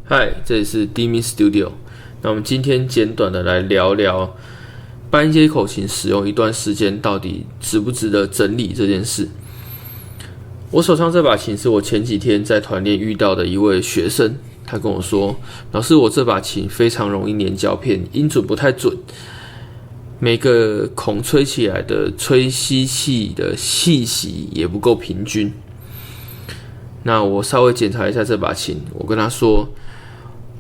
嗨，这里是 Dimi Studio。那我们今天简短的来聊聊半音阶口琴使用一段时间到底值不值得整理这件事。我手上这把琴是我前几天在团练遇到的一位学生，他跟我说：“老师，我这把琴非常容易粘胶片，音准不太准，每个孔吹起来的吹吸气的气息也不够平均。”那我稍微检查一下这把琴，我跟他说：“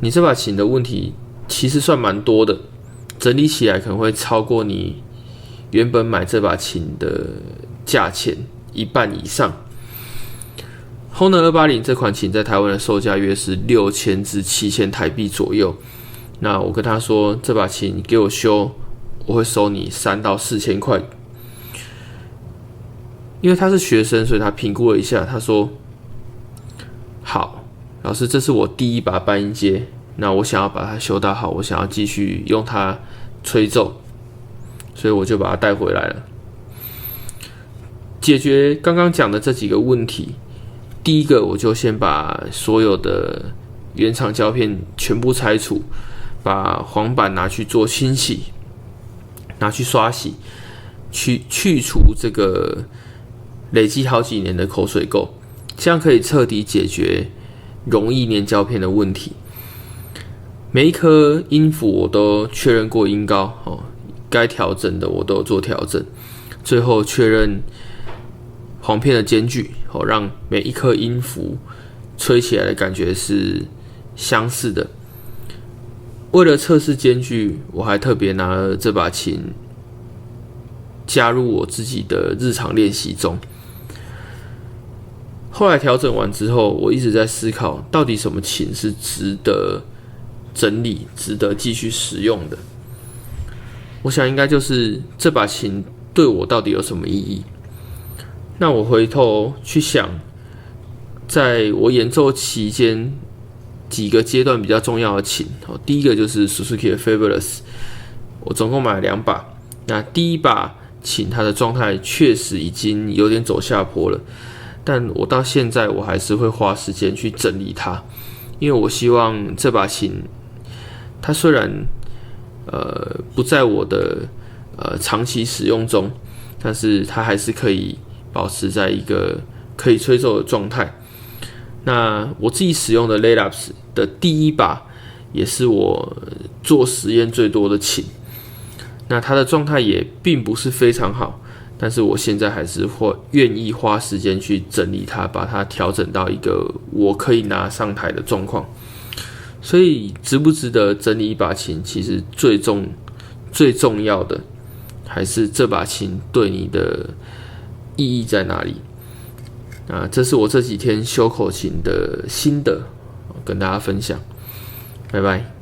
你这把琴的问题其实算蛮多的，整理起来可能会超过你原本买这把琴的价钱一半以上。” Honor 280这款琴在台湾的售价约是6000至7000台币左右。那我跟他说，这把琴给我修，我会收你3到4千块。因为他是学生，所以他评估了一下，他说：“好，老师，这是我第一把半音阶，那我想要把它修到好，我想要继续用它吹奏，所以我就把它带回来了。解决刚刚讲的这几个问题，第一个我就先把所有的原厂胶片全部拆除，把黄板拿去做清洗，拿去刷洗，去除这个累积好几年的口水垢。这样可以彻底解决容易粘胶片的问题。每一颗音符我都确认过音高，该调整的我都有做调整，最后确认簧片的间距，让每一颗音符吹起来的感觉是相似的。为了测试间距，我还特别拿了这把琴加入我自己的日常练习中。后来调整完之后，我一直在思考，到底什么琴是值得整理、值得继续使用的。我想应该就是这把琴对我到底有什么意义。那我回头去想，在我演奏期间几个阶段比较重要的琴，第一个就是 Suzuki 的 Fabulous， 我总共买了2把。那第一把琴它的状态确实已经有点走下坡了。但我到现在我还是会花时间去整理它，因为我希望这把琴，它虽然不在我的长期使用中，但是它还是可以保持在一个可以吹奏的状态。那我自己使用的 Laylaps 的第一把，也是我做实验最多的琴。那它的状态也并不是非常好。但是我现在还是愿意花时间去整理它，把它调整到一个我可以拿上台的状况。所以值不值得整理一把琴，其实最重要的还是这把琴对你的意义在哪里。这是我这几天修口琴的心得，跟大家分享。拜拜。